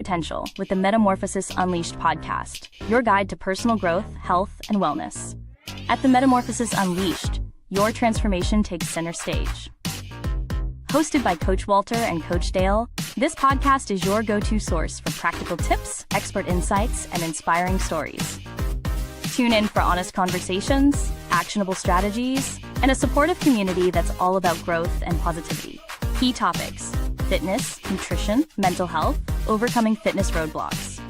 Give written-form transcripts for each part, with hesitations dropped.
potential with the Metamorphosis Unleashed podcast, your guide to personal growth, health, and wellness. At the Metamorphosis Unleashed, your transformation takes center stage. Hosted by Coach Walter and Coach Dale, this podcast is your go-to source for practical tips, expert insights, and inspiring stories. Tune in for honest conversations, actionable strategies, and a supportive community that's all about growth and positivity. Key topics: fitness, nutrition, mental health, overcoming fitness roadblocks.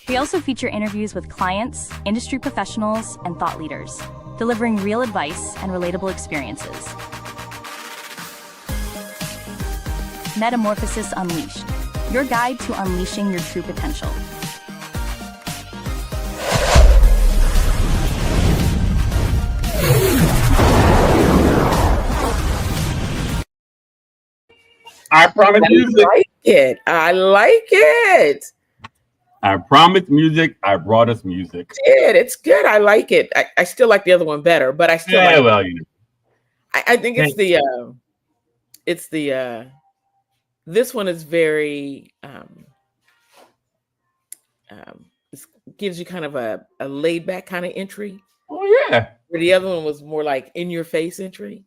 We also feature interviews with clients, industry professionals, and thought leaders, delivering real advice and relatable experiences. Metamorphosis Unleashed, your guide to unleashing your true potential. I promise music. I like it. I promised music. I brought us music. It's good. I like it. I still like the other one better, but I still like well, you know. I think it's this one is very it gives you kind of a laid back kind of entry. Oh yeah. Where the other one was more like in your face entry.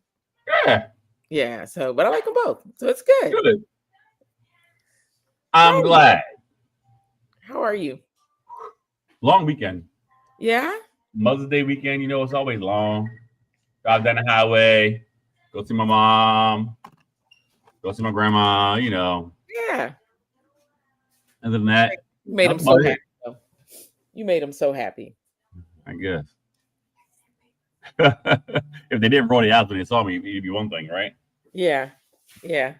Yeah. Yeah. So, but I like them both. So it's good. Good. I'm glad. How are you? Long weekend. Yeah. Mother's Day weekend, you know, it's always long. Drive down the highway, go see my mom, go see my grandma, you know. Yeah. Other than that, you made them so happy. Though. You made them so happy. I guess. If they didn't roll the eyes when they saw me, it'd be one thing, right? Yeah. Yeah.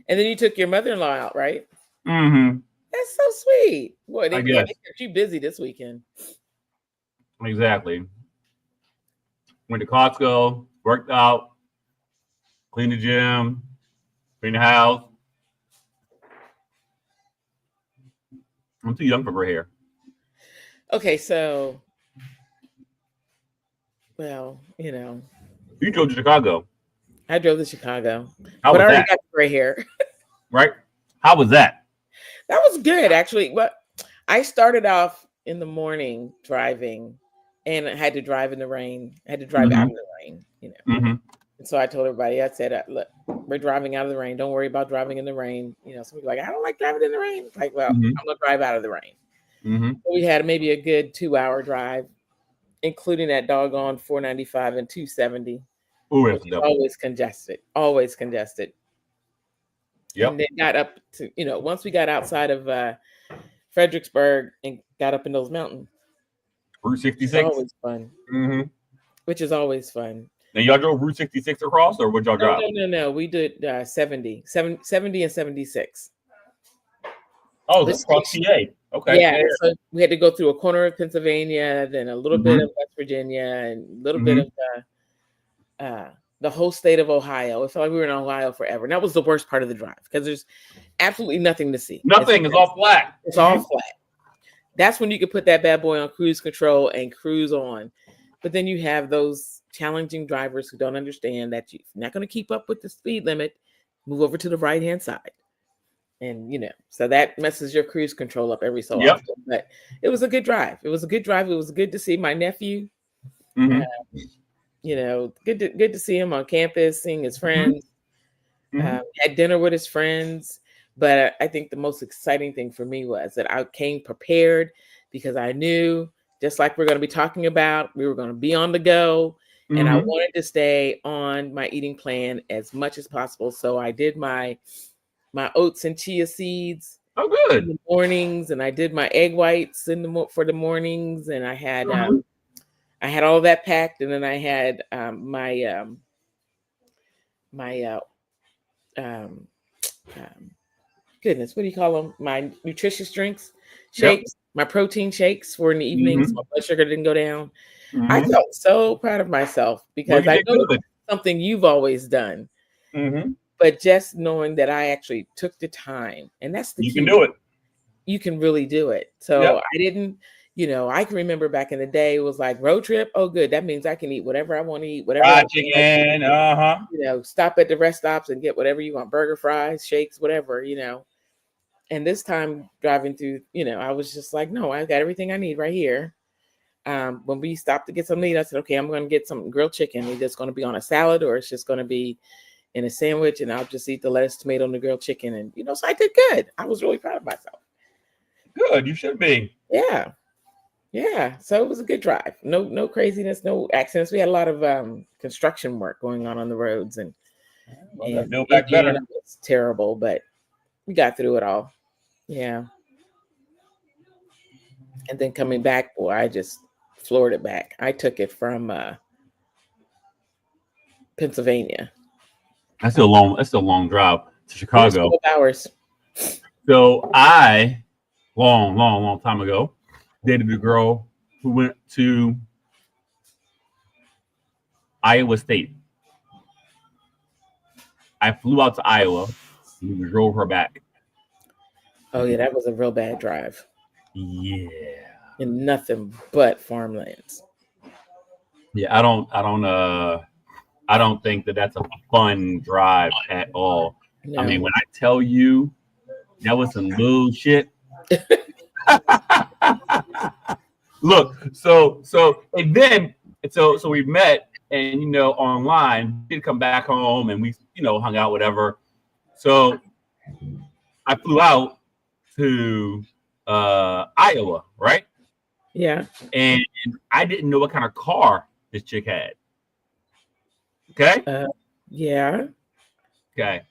And then you took your mother-in-law out, right? Mm-hmm. That's so sweet. Boy, they kept you busy this weekend. Exactly. Went to Costco, worked out, cleaned the gym, cleaned the house. I'm too young for gray hair. Okay, so, well, you know. You drove to Chicago. I drove to Chicago. How was I already that? got the gray hair. Right? How was that? That was good, actually. But I started off in the morning driving, and I had to drive in the rain. I had to drive out of the rain, you know. Mm-hmm. And so I told everybody, I said, look, we're driving out of the rain. Don't worry about driving in the rain. You know, some people are like, I don't like driving in the rain. It's like, well, I'm going to drive out of the rain. Mm-hmm. So we had maybe a good 2-hour drive, including that doggone 495 and 270. Ooh, that's always congested. Always congested. Yep. And then got up to, you know, once we got outside of Fredericksburg and got up in those mountains. Route 66. Always fun. Mm-hmm. Which is always fun. Now, y'all drove Route 66 across, or would y'all drive? No. We did 70 and 76. Oh, that's across PA. Okay. Yeah, so we had to go through a corner of Pennsylvania, then a little bit of West Virginia, and a little bit of the whole state of Ohio. It felt like we were in Ohio forever. And that was the worst part of the drive because there's absolutely nothing to see. Nothing. It's all flat. It's all flat. That's when you could put that bad boy on cruise control and cruise on. But then you have those challenging drivers who don't understand that you're not going to keep up with the speed limit. Move over to the right-hand side. And, you know, so that messes your cruise control up every so often. But it was a good drive. It was good to see my nephew. Mm-hmm. You know, good to see him on campus, seeing his friends. Had dinner with his friends. But I think the most exciting thing for me was that I came prepared because I knew, just like we're going to be talking about, we were going to be on the go. And I wanted to stay on my eating plan as much as possible. So I did my oats and chia seeds in the mornings, and I did my egg whites for the mornings, and I had all of that packed, and then I had goodness, what do you call them? My nutritious drinks, shakes, my protein shakes for in the evenings. So my blood sugar didn't go down. I felt so proud of myself because I know it's something you've always done. But just knowing that I actually took the time, and that's the key. You can do it. You can really do it. So I didn't, you know, I can remember back in the day, it was like road trip. Oh, good. That means I can eat whatever I want to eat, whatever. Fried chicken, You know, stop at the rest stops and get whatever you want, burger, fries, shakes, whatever, you know. And this time driving through, I was just like, no, I got everything I need right here. When we stopped to get something to eat, I said, okay, I'm going to get some grilled chicken. Either it's going to be on a salad or it's just going to be in a sandwich, and I'll just eat the lettuce, tomato, and the grilled chicken. And, so I did good. I was really proud of myself. Good. You should be. Yeah. Yeah. So it was a good drive. No craziness, no accidents. We had a lot of construction work going on the roads, and Build back better. Indiana was terrible, but we got through it all. Yeah. And then coming back, boy, I just floored it back. I took it from Pennsylvania. That's still a long drive to Chicago. 12 hours. So I, long time ago, dated a girl who went to Iowa State. I flew out to Iowa and we drove her back. Oh yeah, that was a real bad drive. Yeah. And nothing but farmlands. Yeah, I don't think that that's a fun drive at all. No. I mean, when I tell you that was some bullshit. Look, so we met and online, she'd come back home and we hung out, whatever. So I flew out to Iowa, right? Yeah. And I didn't know what kind of car this chick had. Okay. Yeah. Okay.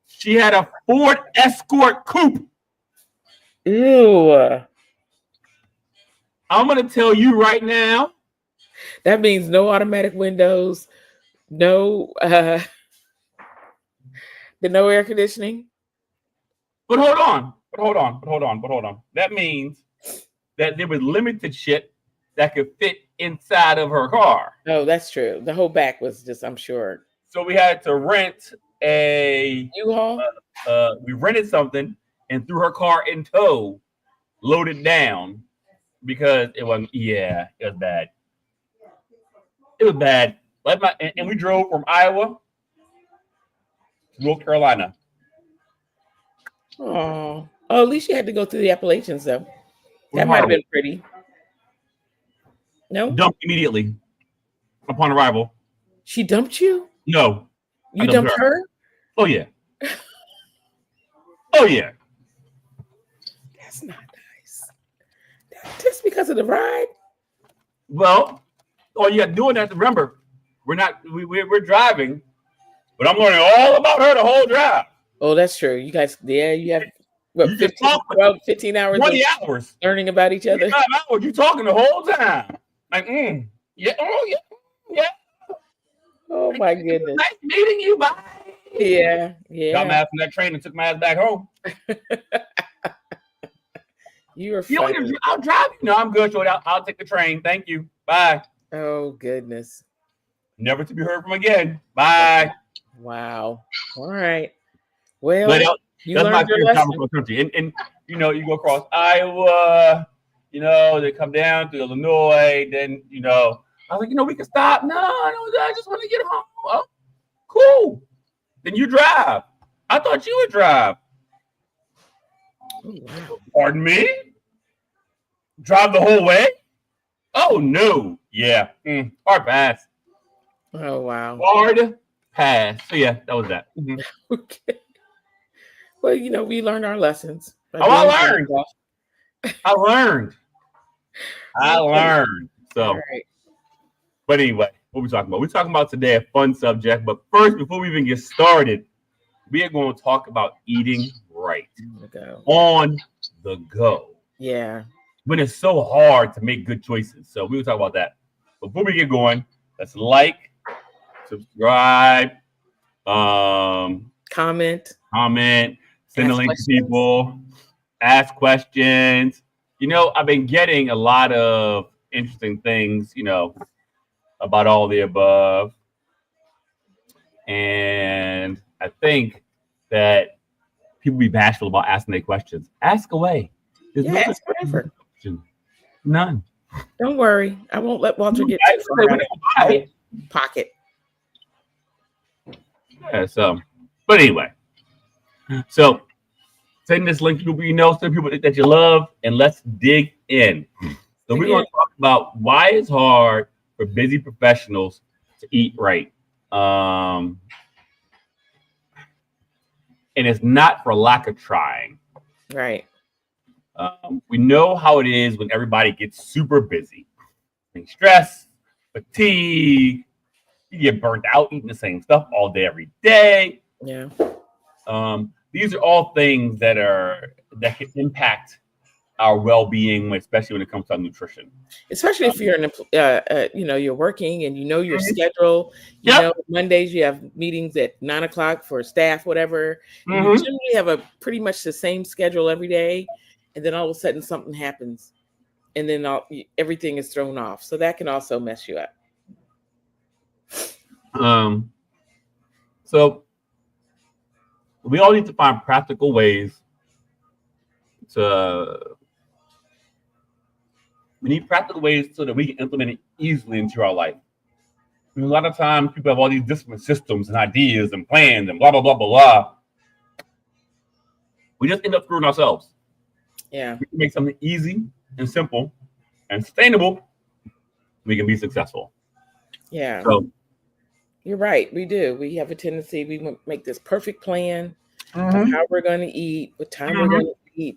She had a Ford Escort coupe. Ew. I'm gonna tell you right now. That means no automatic windows, no air conditioning. But hold on. That means that there was limited shit that could fit inside of her car. Oh, that's true. The whole back was just, I'm sure. So we had to rent a U-Haul. We rented something and threw her car in tow, loaded down because it wasn't. Yeah, it was bad. It was bad. And we drove from Iowa to North Carolina. Oh, at least you had to go through the Appalachians, though. That might have been pretty. No? Dumped immediately upon arrival. She dumped you? No. You dumped her? Oh, yeah. Oh, yeah. That's not nice. Just because of the ride? Well, all you got to do is remember, we're driving, but I'm learning all about her the whole drive. Oh, that's true. You guys, you have what, 15 hours? 20 hours. Learning about each other. 5 hours. You talking the whole time. Like, yeah, yeah. Oh, my goodness. Nice meeting you. Bye. Yeah. Got my ass from that train and took my ass back home. You were funny. I'll drive you. No, I'm good, Shorty. I'll take the train. Thank you. Bye. Oh, goodness. Never to be heard from again. Bye. Wow. All right. Well, that's my favorite time across the country. And you go across Iowa, they come down to Illinois, then I was like, we can stop. No, I just want to get home. Oh, cool. Then you drive. I thought you would drive. Oh, wow. Pardon me? Drive the whole way? Oh no. Yeah. Hard pass. Oh wow. Hard pass. So yeah, that was that. Mm-hmm. Okay. Well, we learned our lessons. I learned. So, right. But anyway, what are we talking about? We're talking about today a fun subject. But first, before we even get started, we are going to talk about eating right on the go. Yeah. When it's so hard to make good choices. So we will talk about that. Before we get going, let's like, subscribe, comment, send a link to people, ask questions. I've been getting a lot of interesting things, about all the above. And I think that people be bashful about asking their questions. Ask away. Ask whatever. None. Don't worry. I won't let Walter get too far out of my pocket. Yeah, but anyway. So send this link to people you know, send people that you love, and let's dig in. So we're going to talk about why it's hard for busy professionals to eat right. And it's not for lack of trying. Right. We know how it is when everybody gets super busy. Stress, fatigue, you get burnt out eating the same stuff all day, every day. Yeah. These are all things that can impact our well-being, especially when it comes to nutrition. Especially if you're you're working and you know your schedule. You know, Mondays you have meetings at 9:00 for staff, whatever. And you generally have a pretty much the same schedule every day, and then all of a sudden something happens, and then everything is thrown off. So that can also mess you up. So we all need to find practical ways we need practical ways so that we can implement it easily into our life. A lot of times people have all these different systems and ideas and plans and blah, blah, blah, blah, blah. We just end up screwing ourselves. Yeah. We can make something easy and simple and sustainable. We can be successful. Yeah. So you're right. We do. We have a tendency, we make this perfect plan of how we're going to eat, what time we're going to eat.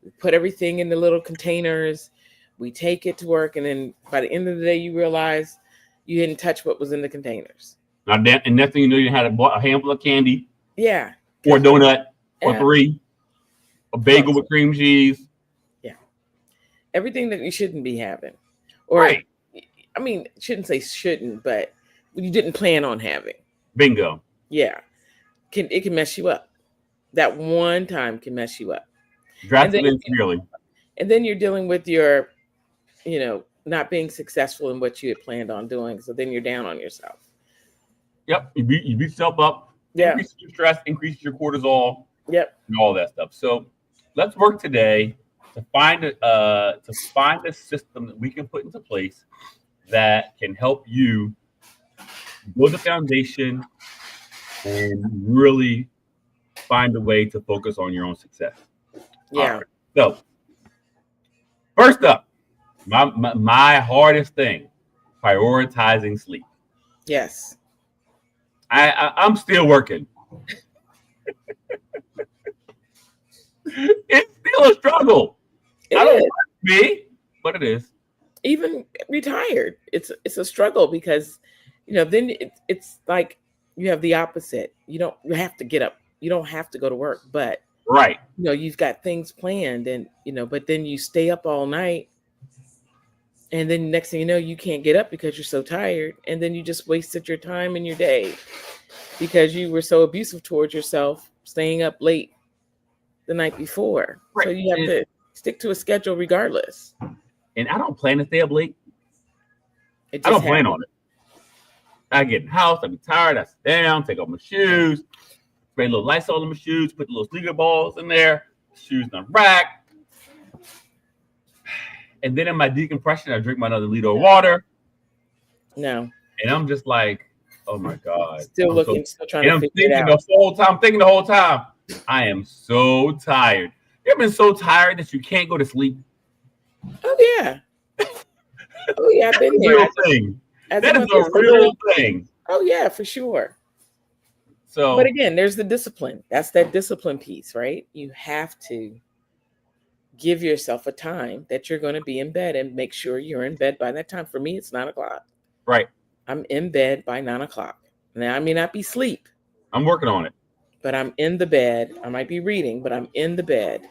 We put everything in the little containers. We take it to work. And then by the end of the day, you realize you didn't touch what was in the containers. And next thing you know, you had a handful of candy. Yeah. Or a donut. Or 3. A bagel with cream cheese. Yeah. Everything that you shouldn't be having. Or, right. I mean, shouldn't, but you didn't plan on having. Bingo. Yeah. It can mess you up. That one time can mess you up. Drastically and severely. And then you're dealing with your, not being successful in what you had planned on doing. So then you're down on yourself. Yep. You beat yourself up. Yeah. Increase your stress, increase your cortisol. Yep. And all that stuff. So let's work today to find a system that we can put into place that can help you build a foundation and really find a way to focus on your own success. Yeah. Right. So first up, my hardest thing, prioritizing sleep. Yes. I'm still working. It's still a struggle. I don't want to be, but it is. Even retired, it's a struggle because, then it's like you have the opposite. You have to get up. You don't have to go to work, but right. You've got things planned and, but then you stay up all night and then next thing you know, you can't get up because you're so tired. And then you just wasted your time and your day because you were so abusive towards yourself, staying up late the night before. Right. So you have to stick to a schedule regardless. And I don't plan to stay up late. I don't plan on it. I get in the house, I be tired, I sit down, take off my shoes, spray a little Lysol on my shoes, put the little sneaker balls in there, shoes in the rack. And then in my decompression, I drink my another liter of water. No. And I'm just like, oh my God. Still trying to figure it out. I'm thinking the whole time, I am so tired. You ever been so tired that you can't go to sleep? Oh, yeah. Oh, yeah, I've been there. That is a real thing. Oh, yeah, for sure. So, but again, there's the discipline. That's that discipline piece, right? You have to give yourself a time that you're going to be in bed and make sure you're in bed by that time. For me, it's 9:00. Right. I'm in bed by 9:00. Now, I may not be asleep. I'm working on it. But I'm in the bed. I might be reading, but I'm in the bed.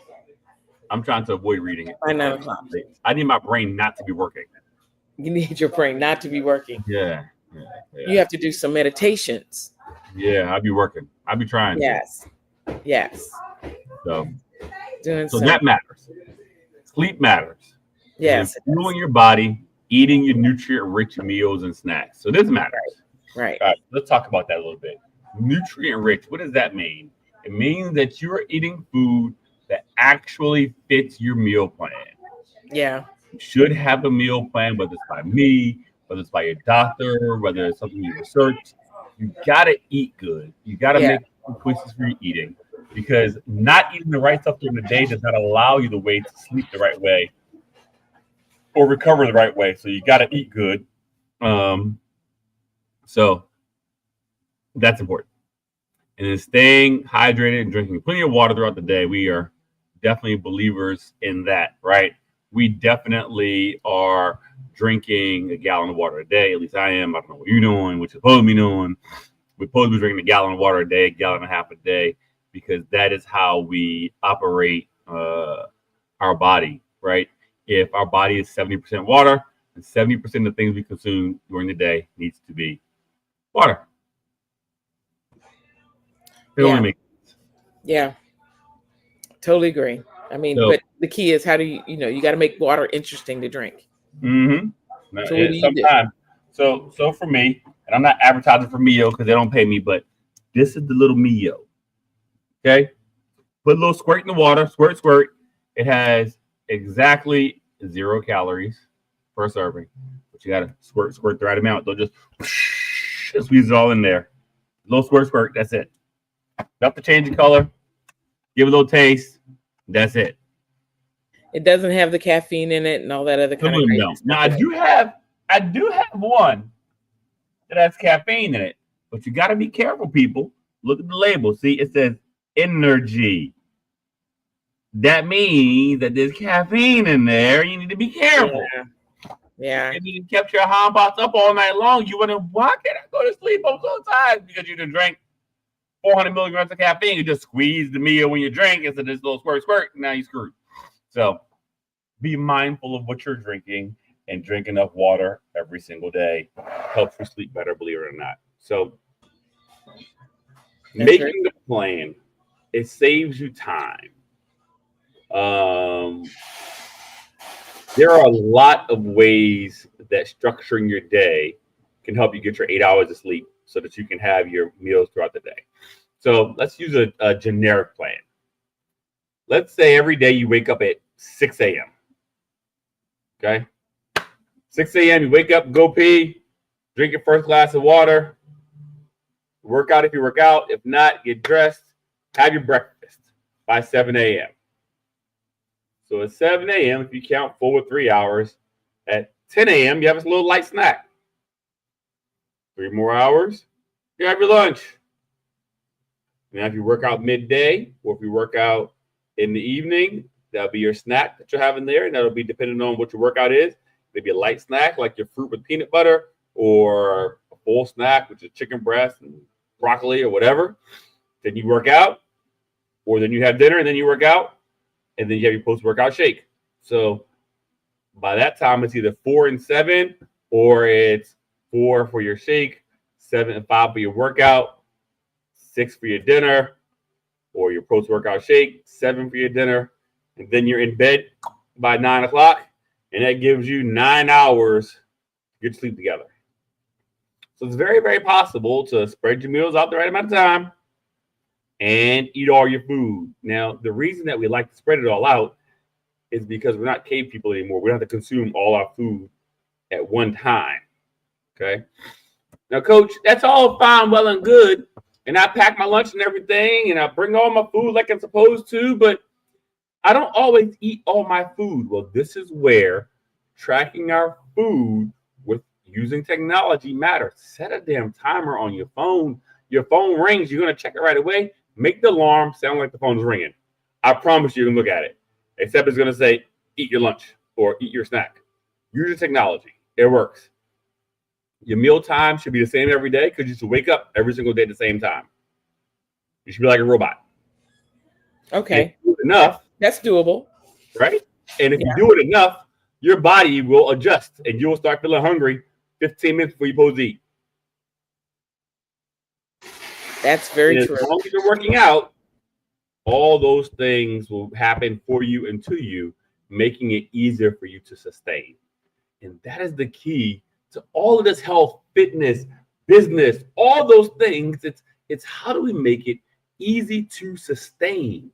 I'm trying to avoid reading it. By 9:00. I need my brain not to be working. You need your brain not to be working. Yeah. You have to do some meditations. Yeah, I'll be working. I'll be trying. Yes. So so that matters. Sleep matters. Yes. Fueling your body, eating your nutrient-rich meals and snacks. So this matters. Right. All right. Let's talk about that a little bit. Nutrient-rich. What does that mean? It means that you're eating food that actually fits your meal plan. Yeah. You should have a meal plan, whether it's by me, whether it's by your doctor, whether it's something you research. You gotta eat good. You gotta make choices for your eating. because not eating the right stuff during the day does not allow you the way to sleep the right way or recover the right way. So you got to eat good. So that's important. And then staying hydrated and drinking plenty of water throughout the day. We are definitely believers in that, right? We definitely are drinking a gallon of water a day. At least I am. I don't know what you're doing, what you're supposed to be doing. We're supposed to be drinking a gallon of water a day, a gallon and a half a day, because that is how we operate our body, right? If our body is 70% water, then 70% of the things we consume during the day needs to be water. It only makes sense. Yeah, totally agree. I mean, but the key is how do you got to make water interesting to drink. Mm-hmm. So what do you do? So for me, and I'm not advertising for Mio because they don't pay me, but this is the little Mio. Okay, put a little squirt in the water, squirt, squirt. It has exactly 0 calories per serving, but you gotta squirt the right amount. Don't just squeeze it all in there. A little squirt, squirt. That's it. Enough to change the color. Give it a little taste. That's it. It doesn't have the caffeine in it and all that other kind of crazy stuff. Now I do have one that has caffeine in it, but you got to be careful, people. Look at the label. See, it says energy. That means that there's caffeine in there. You need to be careful. Yeah. If you kept your hot pots up all night long, you wouldn't. Why can't I go to sleep? I'm so tired because you done drank 400 milligrams of caffeine. You just squeeze the meal when you drink instead of this little squirt, squirt. Now you're screwed. So be mindful of what you're drinking and drink enough water every single day. Helps you sleep better, believe it or not. So making the plan, it saves you time. There are a lot of ways that structuring your day can help you get your 8 hours of sleep so that you can have your meals throughout the day. So let's use a generic plan. Let's say every day you wake up at 6 a.m. Okay? 6 a.m. you wake up, go pee, drink your first glass of water, work out if you work out. If not, get dressed, have your breakfast by 7 a.m. So at 7 a.m., if you count forward 3 hours, at 10 a.m., you have a little light snack. 3 more hours, you have your lunch. Now, if you work out midday or if you work out in the evening, that'll be your snack that you're having there. And that'll be depending on what your workout is. Maybe a light snack like your fruit with peanut butter, or a full snack, which is chicken breast and broccoli or whatever. Then you work out, or then you have dinner and then you work out, and then you have your post-workout shake. So by that time, it's either 4 and 7, or it's 4 for your shake, 7 and 5 for your workout, 6 for your dinner, or your post-workout shake, 7 for your dinner, and then you're in bed by 9 o'clock, and that gives you 9 hours to get sleep together. So it's very, very possible to spread your meals out the right amount of time and eat all your food. Now, the reason that we like to spread it all out is because we're not cave people anymore. We don't have to consume all our food at one time. Okay. Now, Coach, that's all fine, well, and good. And I pack my lunch and everything, and I bring all my food like I'm supposed to, but I don't always eat all my food. Well, this is where tracking our food with using technology matters. Set a damn timer on your phone. Your phone rings, you're going to check it right away. Make the alarm sound like the phone's ringing. I promise you can look at it. Except it's going to say, eat your lunch or eat your snack. Use your technology. It works. Your meal time should be the same every day because you should wake up every single day at the same time. You should be like a robot. Okay. Enough. That's doable. Right? And if you do it enough, your body will adjust and you'll start feeling hungry 15 minutes before you're supposed to eat. That's very true. As long as you're working out, all those things will happen for you and to you, making it easier for you to sustain. And that is the key to all of this health, fitness, business, all those things. It's how do we make it easy to sustain?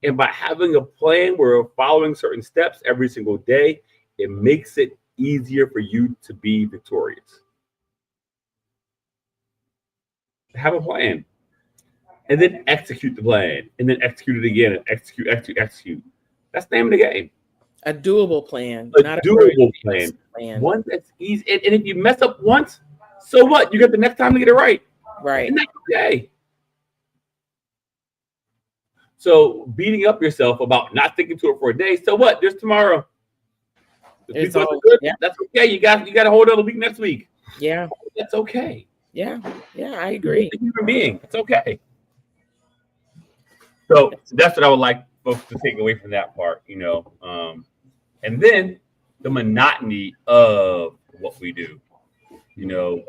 And by having a plan where we're following certain steps every single day, it makes it easier for you to be victorious. Have a plan. and then execute the plan, and then execute it again, and execute. That's the name of the game. A doable plan, A not a very doable plan. plan. One that's easy. And if you mess up once, so what? You got the next time to get it right. Right. And that's okay. So beating up yourself about not sticking to it for a day, so what? There's tomorrow. It's all good. yeah. That's okay. You got to hold on a week next week. Yeah. That's okay. Yeah. Yeah, I agree. You're a human being. It's okay. So that's what I would like folks to take away from that part, you know. And then the monotony of what we do. You know,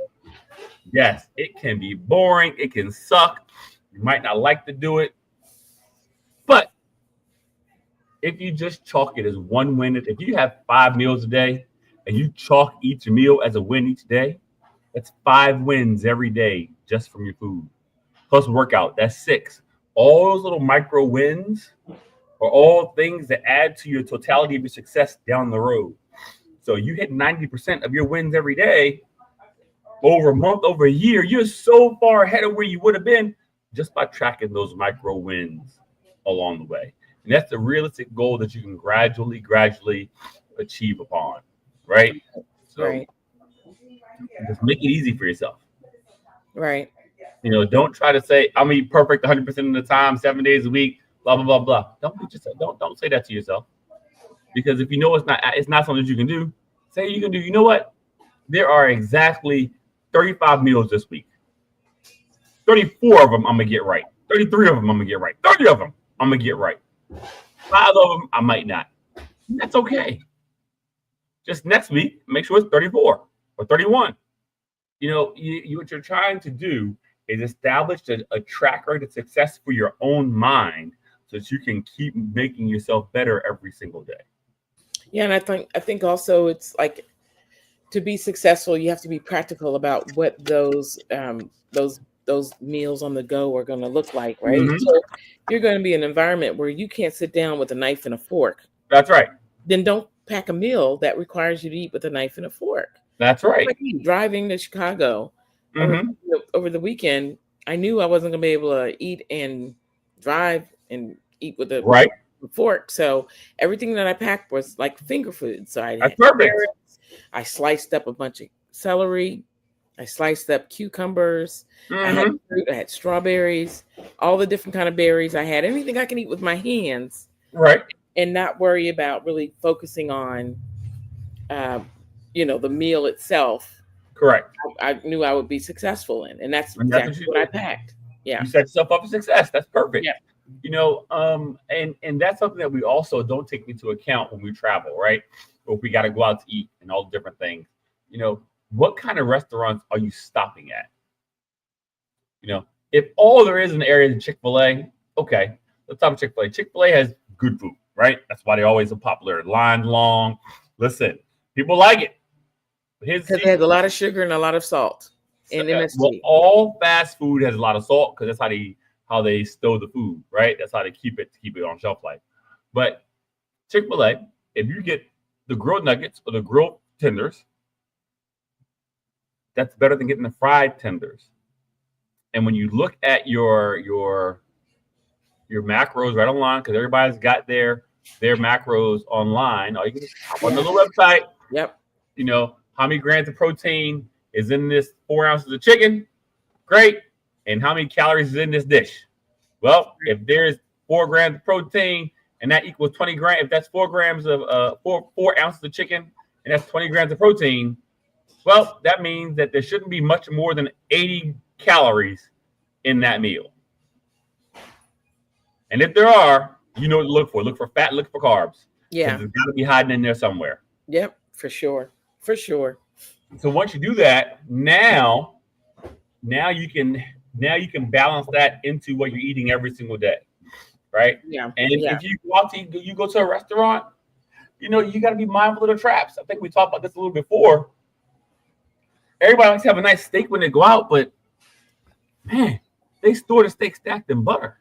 yes, it can be boring. It can suck. You might not like to do it. But if you just chalk it as one win, if you have 5 meals a day and you chalk each meal as a win each day, that's 5 wins every day just from your food. Plus workout, that's 6. All those little micro wins are all things that add to your totality of your success down the road. So you hit 90% of your wins every day over a month, over a year, you're so far ahead of where you would have been just by tracking those micro wins along the way. And that's the realistic goal that you can gradually achieve upon, right? So Right. just make it easy for yourself. Right. You know, don't try to say, I'm gonna be perfect 100% of the time, 7 days a week, blah, blah, blah, blah. Don't say that to yourself. Because if you know it's not something that you can do, say you can do, you know what? There are exactly 35 meals this week. 34 of them I'm gonna get right. 33 of them I'm gonna get right. 30 of them I'm gonna get right. 5 of them I might not. That's okay. Just next week, make sure it's 34 or 31. You know, what you're trying to do is establish a track record of success for your own mind so that you can keep making yourself better every single day. Yeah, and I think also it's like to be successful, you have to be practical about what those meals on the go are going to look like, right? Mm-hmm. So you're going to be in an environment where you can't sit down with a knife and a fork. That's right. Then don't pack a meal that requires you to eat with a knife and a fork. That's right. Like driving to Chicago over the weekend, I knew I wasn't going to be able to eat and drive and eat with a fork. So everything that I packed was like finger food. So I had carrots, I sliced up a bunch of celery, I sliced up cucumbers, I had fruit, I had strawberries, all the different kind of berries. I had anything I can eat with my hands, right, and not worry about really focusing on, the meal itself. Correct. I knew I would be successful in, and that's exactly what I packed. Yeah, you set yourself up for success. That's perfect. Yeah. You know, and that's something that we also don't take into account when we travel, right? Or if we got to go out to eat and all the different things. You know, what kind of restaurants are you stopping at? You know, if all there is in the area is Chick-fil-A, okay, let's talk about Chick-fil-A. Chick-fil-A has good food, right? That's why they always are popular. Line long. Listen, people like it. Because it has a lot of sugar and a lot of salt and MSG. Well, all fast food has a lot of salt because that's how they store the food, right? That's how they keep it on shelf life. But Chick-fil-A, if you get the grilled nuggets or the grilled tenders, that's better than getting the fried tenders. And when you look at your macros right online, because everybody's got their macros online, or you can just hop on the website. Yep. You know, how many grams of protein is in this 4 ounces of chicken? Great. And how many calories is in this dish? Well, if there's 4 grams of protein and that equals 20 grams, if that's 4 grams of 4 ounces of chicken and that's 20 grams of protein, well, that means that there shouldn't be much more than 80 calories in that meal. And if there are, you know what to look for. Look for fat, look for carbs. Yeah. It's got to be hiding in there somewhere. Yep, for sure. For sure. So once you do that, now you can balance that into what you're eating every single day, right? Yeah. And if you go to a restaurant, you know, you got to be mindful of the traps. I think we talked about this a little before. Everybody likes to have a nice steak when they go out, but man, they store the steak stacked in butter.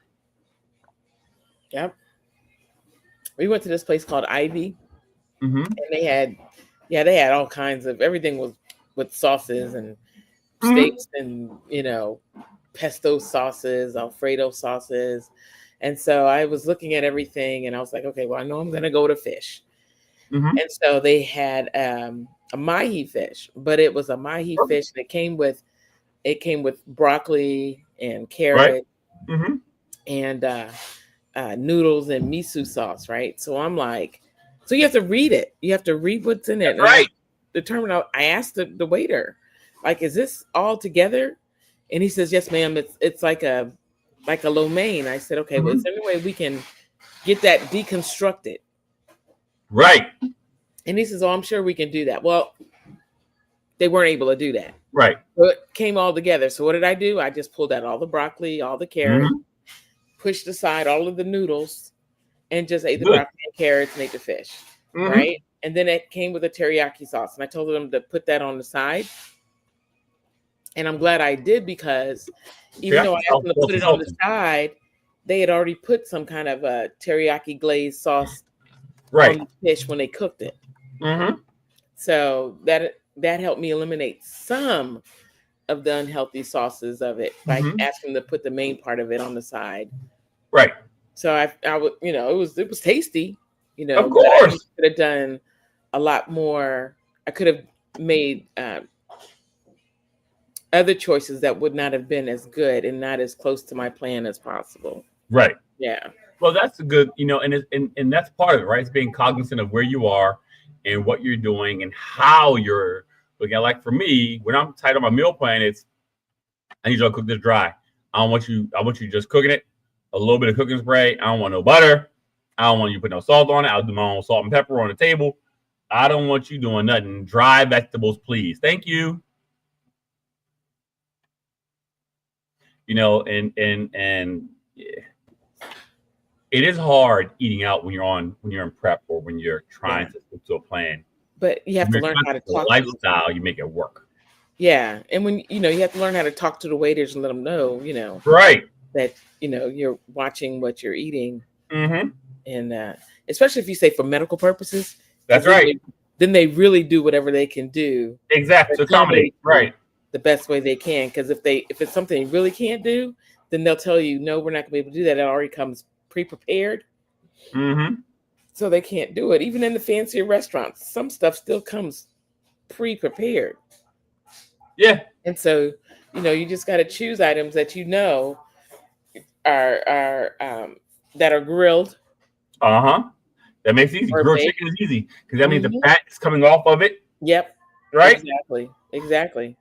Yep. We went to this place called Ivy, and they had all kinds of everything was with sauces and steaks and pesto sauces, Alfredo sauces. And so I was looking at everything and I was like, okay, well, I know I'm going to go to fish. Mm-hmm. And so they had a mahi fish, but it was a mahi fish that came with broccoli and carrot Mm-hmm. and noodles and miso sauce, right? So I'm like, so you have to read it. You have to read what's in it. Right. I asked the waiter, like, is this all together? And he says, yes, ma'am. It's like a lo mein. I said, okay, well, is there any way we can get that deconstructed? Right. And he says, oh, I'm sure we can do that. Well, they weren't able to do that. Right. So it came all together. So what did I do? I just pulled out all the broccoli, all the carrot, pushed aside all of the noodles, and just ate the broccoli and carrots and ate the fish. Right. And then it came with a teriyaki sauce. And I told them to put that on the side. And I'm glad I did, because even though I asked them to put it on the side, they had already put some kind of a teriyaki glazed sauce on the fish when they cooked it. So that helped me eliminate some of the unhealthy sauces of it by asking them to put the main part of it on the side. Right. So I would, it was tasty, Of course. I could have done a lot more. I could have made other choices that would not have been as good and not as close to my plan as possible. Right. Yeah. Well, that's a good, and that's part of it, right? It's being cognizant of where you are and what you're doing and how you're looking at. Like for me, when I'm tight on my meal plan, I need you to cook this dry. I want you just cooking it, a little bit of cooking spray. I don't want no butter. I don't want you to put no salt on it. I'll do my own salt and pepper on the table. I don't want you doing nothing. Dry vegetables, please. Thank you. And yeah. It is hard eating out when you're in prep or when you're trying to stick to a plan. But you have to learn how to talk. Lifestyle, you make it work. Yeah, and when you have to learn how to talk to the waiters and let them know, right, that you're watching what you're eating, and especially if you say for medical purposes. That's right. Then they really do whatever they can do. Exactly, to accommodate. Right. The best way they can, because if it's something you really can't do, then they'll tell you, no, we're not gonna be able to do that. It already comes pre-prepared. So they can't do it. Even in the fancier restaurants, some stuff still comes pre-prepared. Yeah. And so, you just got to choose items that are that are grilled. That makes it easy. Grilled chicken is easy because that means the fat is coming off of it. Yep. Right. Exactly.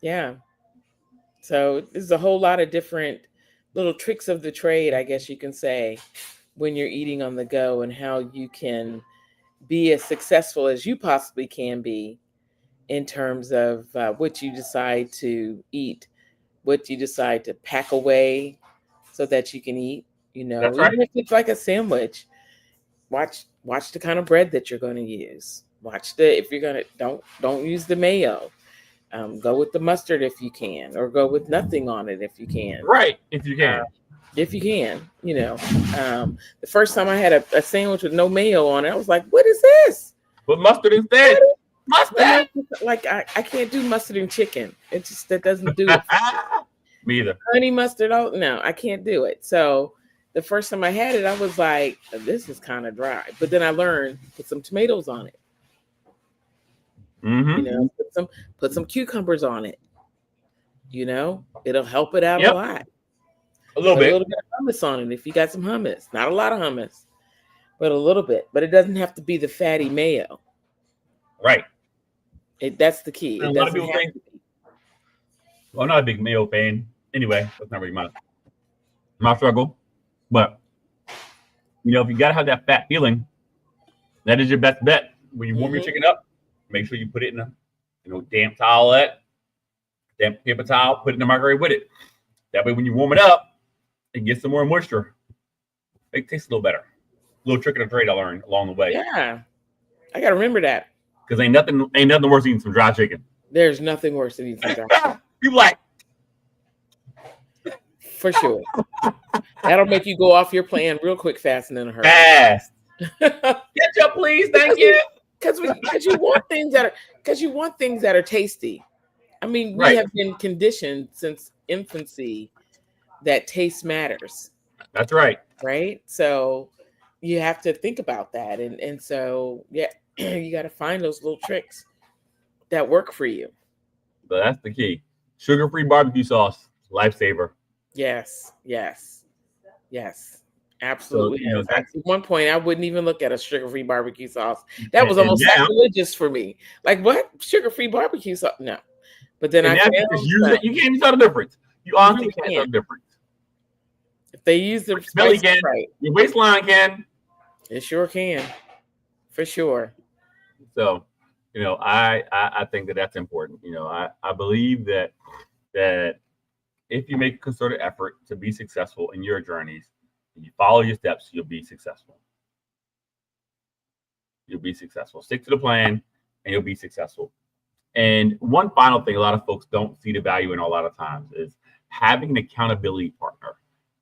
Yeah. So there's a whole lot of different little tricks of the trade, I guess you can say, when you're eating on the go, and how you can be as successful as you possibly can be in terms of what you decide to eat, what you decide to pack away so that you can eat, That's right. Even if it's like a sandwich, watch the kind of bread that you're going to use. If you're going to, don't use the mayo. Go with the mustard if you can, or go with nothing on it if you can. Right, if you can. The first time I had a sandwich with no mayo on it, I was like, what is this? Put mustard instead. Mustard? Like, I can't do mustard and chicken. It just, that doesn't do it. Me either. Honey mustard, no, I can't do it. So the first time I had it, I was like, this is kind of dry. But then I learned, put some tomatoes on it. Put some cucumbers on it. It'll help it out a lot. A little bit of hummus on it if you got some hummus. Not a lot of hummus, but a little bit. But it doesn't have to be the fatty mayo. Right. That's the key. A lot of people think. Well, I'm not a big mayo fan. Anyway, that's not really my struggle. But if you gotta have that fat feeling, that is your best bet. When you warm your chicken up, make sure you put it in a damp towelette, damp paper towel, put it in the microwave with it. That way, when you warm it up, it gets some more moisture. It tastes a little better. A little trick of the trade I learned along the way. Yeah, I gotta remember that. Because ain't nothing worse than eating some dry chicken. There's nothing worse than eating some dry chicken. You like? For sure. That'll make you go off your plan real quick, fast, and in a hurry. Fast. Ketchup, please. Thank you. Because you want things that are tasty. I mean, we have been conditioned since infancy that taste matters. That's right. Right. So you have to think about that. And so, yeah, you got to find those little tricks that work for you. So that's the key. Sugar-free barbecue sauce, lifesaver. Yes. So, Absolutely. you know, At that's one point, I wouldn't even look at a sugar-free barbecue sauce. That was and almost now sacrilegious for me. Like, what? Sugar-free barbecue sauce? No. But then and I now if you just found use some. it, you can't even tell the difference. You You honestly really can't tell the can't. difference. If they use the Your belly spices can, right, your waistline can. it sure can. For sure. So, you know, I think that that's important. You know, I believe that if you make a concerted effort to be successful in your journeys, and you follow your steps, you'll be successful. You'll be successful. Stick to the plan, and you'll be successful. And one final thing, a lot of folks don't see the value in a lot of times is having an accountability partner,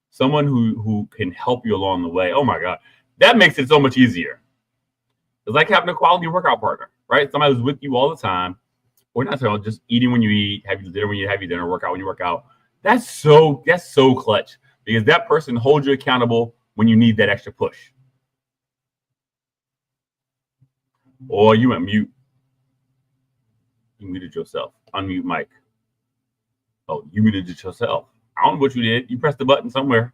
someone who can help you along the way. Oh my God, that makes it so much easier. It's like having a quality workout partner, right? Somebody who's with you all the time. Or not so just eating when you eat, have your dinner when you have your dinner, work out when you work out. That's so clutch because that person holds you accountable when you need that extra push. Or you went mute. You muted yourself. Unmute mic. Oh, you muted it yourself. I don't know what you did. You pressed the button somewhere.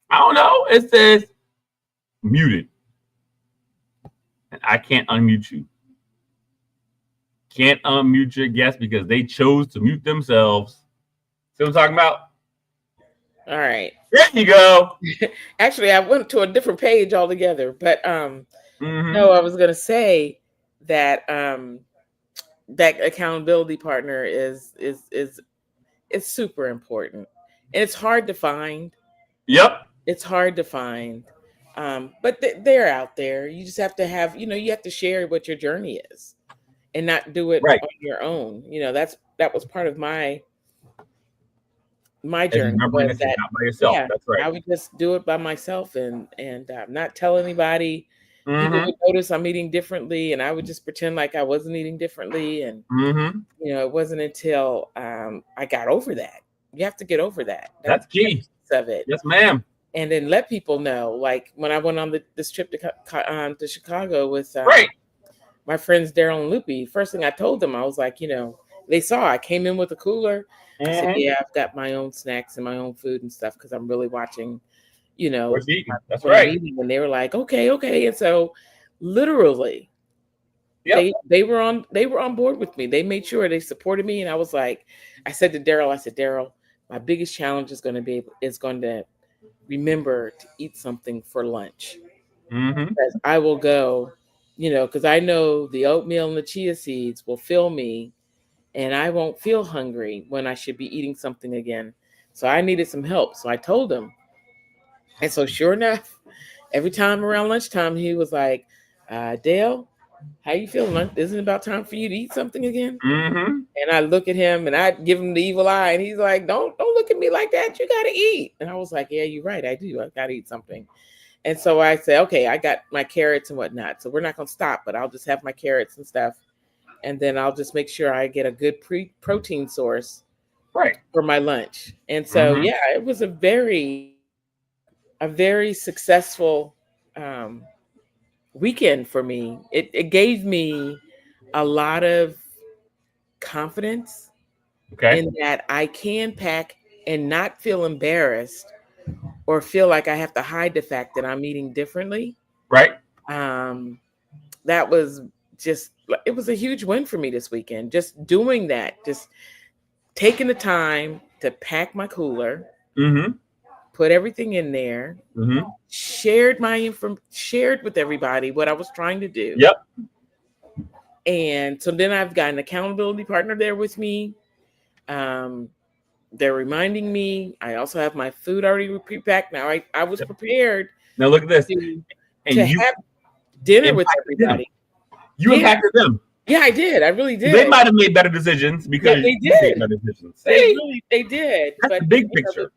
I don't know. It says muted. And I can't unmute you. Can't unmute your guests because they chose to mute themselves. See what I'm talking about? All right. There you go. Actually, I went to a different page altogether, but Mm-hmm. no, I was going to say that that accountability partner is super important, and it's hard to find. Yep. It's hard to find, but they're out there. You just have to have, you have to share what your journey is, and not do it Right. on your own. That was part of my As journey remembering was that you're that, not by yourself. yeah, That's right. I would just do it by myself and not tell anybody. People Mm-hmm. would notice I'm eating differently, and I would just pretend like I wasn't eating differently. And Mm-hmm. it wasn't until I got over that. You have to get over that. That's key. Of it. Yes, ma'am. And then let people know. Like when I went on this trip to Chicago with Right. my friends Daryl and Loopy, first thing I told them, I was like, they saw I came in with a cooler. I said, yeah, I've got my own snacks and my own food and stuff because I'm really watching, What's eating. That's what I'm right. eating. And they were like, okay. And so literally, Yep. they were on board with me. They made sure they supported me. And I was like, I said to Daryl, my biggest challenge is going to remember to eat something for lunch. Mm-hmm. Because I will go, because I know the oatmeal and the chia seeds will fill me, and I won't feel hungry when I should be eating something again. So I needed some help. So I told him. And so sure enough, every time around lunchtime, he was like, Dale, how you feeling? Isn't it about time for you to eat something again? Mm-hmm. And I look at him and I give him the evil eye, and he's like, don't look at me like that. You got to eat. And I was like, yeah, you're right. I do. I got to eat something. And so I said, okay, I got my carrots and whatnot. So we're not going to stop, but I'll just have my carrots and stuff. And then I'll just make sure I get a good protein source for my lunch. And so, yeah, it was a very successful weekend for me. It gave me a lot of confidence in that I can pack and not feel embarrassed or feel like I have to hide the fact that I'm eating differently. Right. That was it was a huge win for me this weekend. Just doing that, just taking the time to pack my cooler, put everything in there, shared with everybody what I was trying to do. Yep. And so then I've got an accountability partner there with me. They're reminding me. I also have my food already pre-packed. Now I was prepared. Now look at this. To have dinner with everybody. You impacted them. Yeah, I did. I really did. They might have made better decisions because they did. Better decisions. They did. That's but the big picture.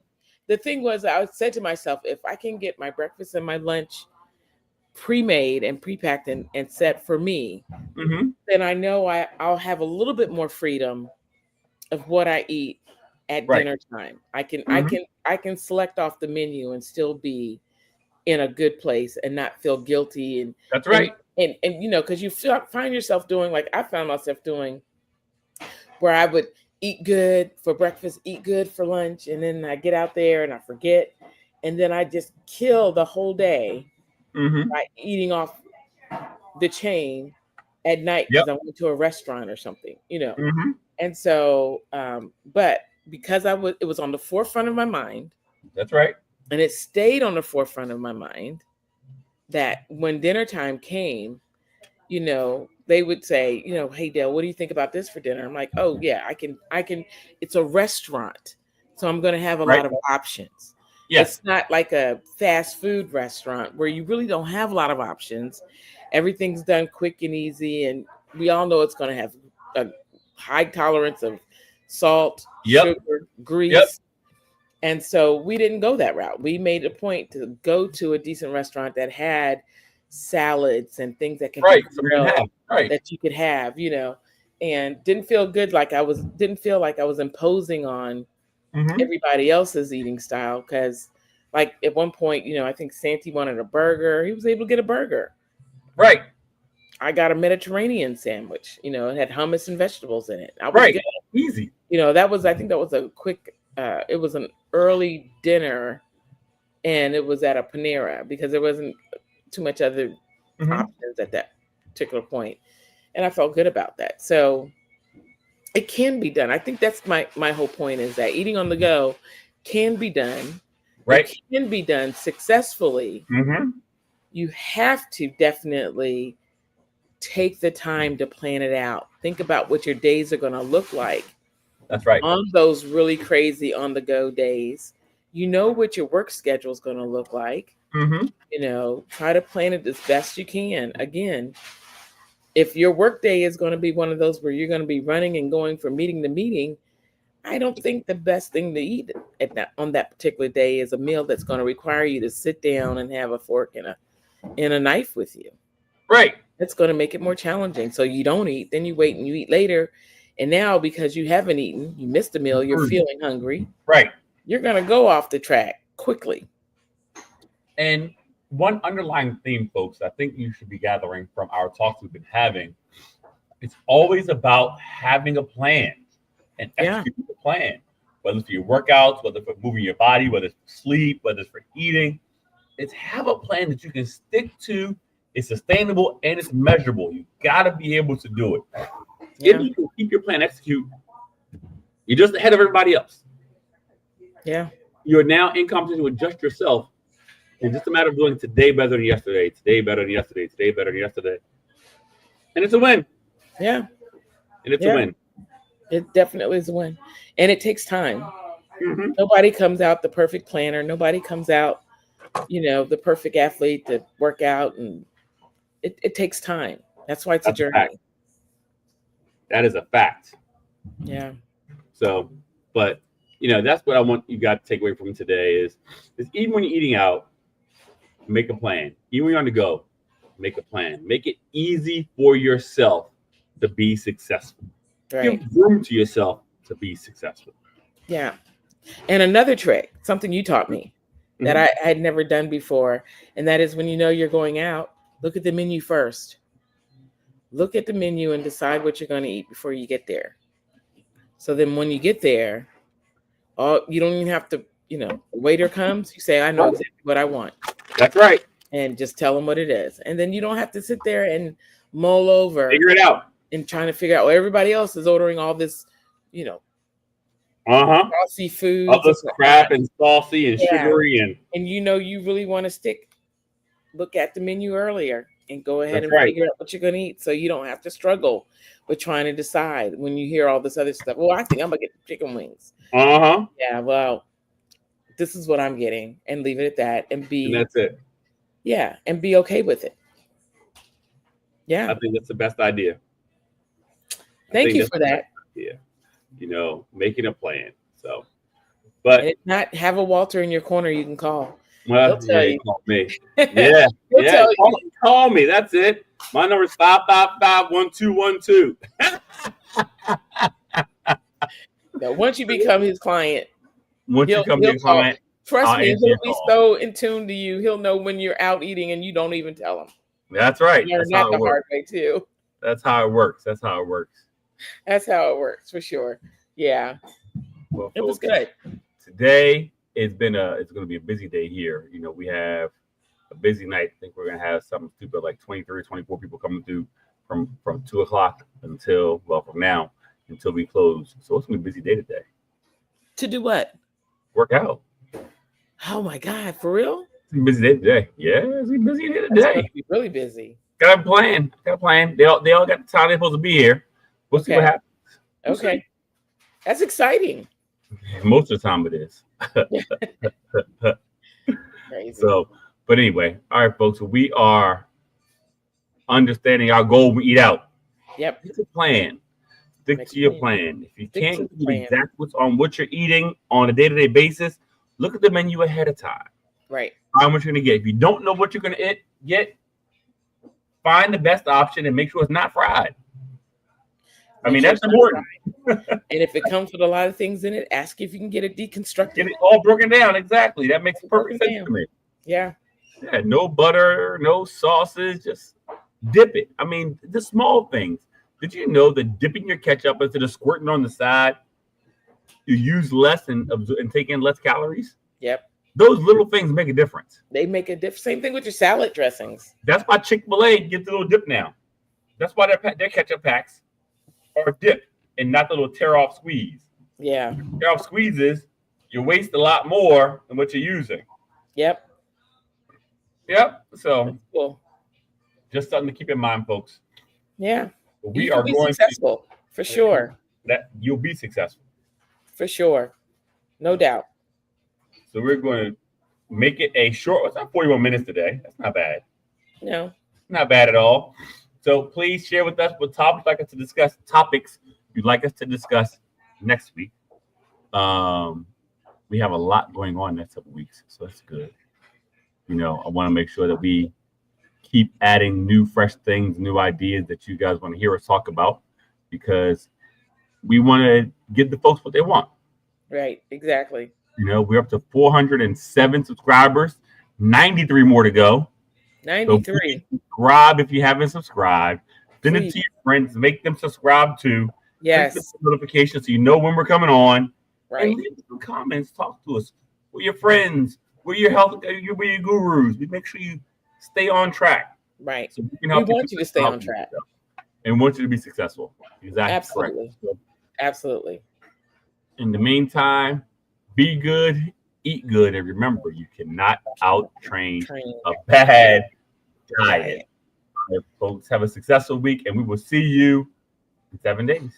The thing was, I said to myself, if I can get my breakfast and my lunch pre-made and pre-packed and set for me, then I know I'll have a little bit more freedom of what I eat at Right. dinner time. I can select off the menu and still be in a good place and not feel guilty. And That's right. And you know, because you find yourself doing, like I found myself doing, where I would eat good for breakfast, eat good for lunch, and then I get out there and I forget, and then I just kill the whole day by eating off the chain at night because I went to a restaurant or something, you know. And so, but because it was on the forefront of my mind. That's right. And it stayed on the forefront of my mind that when dinner time came, you know, they would say, you know, hey Dale, what do you think about this for dinner? I'm like, oh yeah, I can, it's a restaurant. So I'm going to have a lot of options. Yes. It's not like a fast food restaurant where you really don't have a lot of options. Everything's done quick and easy. And we all know it's going to have a high tolerance of salt, sugar, grease. And so we didn't go that route. We made a point to go to a decent restaurant that had salads and things that can be grilled, that you could have, you know, and didn't feel like I was imposing on everybody else's eating style. Because like at one point, you know, I think Santi wanted a burger. He was able to get a burger. Right. I got a Mediterranean sandwich, you know, it had hummus and vegetables in it. Easy. You know, I think that was a quick, it was an early dinner, and it was at a Panera because there wasn't too much other options at that particular point. And I felt good about that. So it can be done. I think that's my whole point, is that eating on the go can be done. Right. It can be done successfully. You have to definitely take the time to plan it out. Think about what your days are going to look like. That's right. On those really crazy on the go days, you know what your work schedule is going to look like. You know, try to plan it as best you can. Again, if your work day is going to be one of those where you're going to be running and going from meeting to meeting, I don't think the best thing to eat on that particular day is a meal that's going to require you to sit down and have a fork and a knife with you. Right. It's going to make it more challenging. So you don't eat, then you wait and you eat later. And now, because you haven't eaten, you missed a meal, you're feeling hungry. Right. You're going to go off the track quickly. And one underlying theme, folks, I think you should be gathering from our talks we've been having, it's always about having a plan and executing the plan. Whether it's for your workouts, whether it's for moving your body, whether it's for sleep, whether it's for eating. It's have a plan that you can stick to. It's sustainable and it's measurable. You got to be able to do it. If you can keep your plan, execute, you're just ahead of everybody else. Yeah. You're now in competition with just yourself. It's just a matter of doing today better than yesterday, today better than yesterday, today better than yesterday. And it's a win. Yeah. And it's a win. It definitely is a win. And it takes time. Nobody comes out the perfect planner. Nobody comes out, you know, the perfect athlete to work out. And it takes time. That's why it's a journey. That is a fact. Yeah. So, but, you know, that's what I want you guys to take away from today is even when you're eating out, make a plan. Even when you're on the go, make a plan. Make it easy for yourself to be successful. Right. Give room to yourself to be successful. Yeah. And another trick, something you taught me that I had never done before, and that is when you know you're going out, look at the menu first. Look at the menu and decide what you're going to eat before you get there. So then when you get there, you don't even have to, you know, waiter comes, you say, I know exactly what I want. That's right. And just tell them what it is. And then you don't have to sit there and mull over. Figure it out. And trying to figure out, well, everybody else is ordering all this, you know, saucy food. All this crap and saucy and sugary. And you know, you really want to look at the menu earlier and go ahead and figure out what you're going to eat. So you don't have to struggle with trying to decide when you hear all this other stuff. Well, I think I'm going to get chicken wings. Yeah, well, this is what I'm getting, and leave it at that, and that's it. Yeah, and be okay with it. Yeah. I think that's the best idea. Thank you for that. Yeah. You know, making a plan. So, but and not have a Walter in your corner you can call. Well, you call me. Yeah. Yeah. Call me. That's it. My number is 555-1212. Now, once you become his client, Once you become his client, trust I'll me, answer he'll your be call. so in tune to you. He'll know when you're out eating and you don't even tell him. That's right. Learn That's that how the it works. hard way too. That's how it works. That's how it works. That's how it works for sure. Yeah, Well, it was folks, good. today it's going to be a busy day here. You know, we have a busy night. I think we're going to have something stupid like 23, 24 people coming through from 2 o'clock until, well, from now until we close. So it's going to be a busy day today. To do what? Work out. Oh my God, for real? It's a busy day today. Yeah, it's a busy day That's going today. to be really busy. Got a plan. They all got the time they're supposed to be here. We'll see what happens. Okay. That's exciting. Most of the time it is. Crazy. So, but anyway, all right, folks. So we are understanding our goal. We eat out. Yep. It's a plan. Stick to your plan. If you can't do exact what's on what you're eating on a day-to-day basis, look at the menu ahead of time. Right. How much you're gonna get. If you don't know what you're gonna get, find the best option and make sure it's not fried. I mean, that's important. And if it comes with a lot of things in it, ask if you can get it deconstructed. Get it all broken down. Exactly. That makes perfect sense to me. Yeah. Yeah. No butter, no sauces. Just dip it. I mean, the small things. Did you know that dipping your ketchup instead of squirting on the side, you use less and take in less calories? Yep. Those little things make a difference. They make a difference. Same thing with your salad dressings. That's why Chick-fil-A gets the little dip now. That's why their ketchup packs are dip and not the little tear-off squeeze. Yeah. Tear-off squeezes, you waste a lot more than what you're using. Yep. So cool. Just something to keep in mind, folks. Yeah. We are be going successful for sure. That you'll be successful. For sure. No doubt. So we're going to make it a short. It's not 41 minutes today. That's not bad. No. Not bad at all. So please share with us what topics you'd like us to discuss next week. We have a lot going on next couple weeks, so that's good. You know, I want to make sure that we keep adding new, fresh things, new ideas that you guys want to hear us talk about, because we want to give the folks what they want. Right. Exactly. You know, we're up to 407 subscribers, 93 more to go. 93. So subscribe if you haven't subscribed. Send it to your friends. Make them subscribe too. Yes. Notifications so you know when we're coming on. Right. And leave some comments. Talk to us. We're your friends. We're your health. We're your gurus. We make sure you stay on track. Right. So we can help want you to stay on track. And want you to be successful. Exactly. Absolutely. So, absolutely. In the meantime, be good, eat good, and remember, you cannot out-train a bad diet. Folks, have a successful week, and we will see you in 7 days.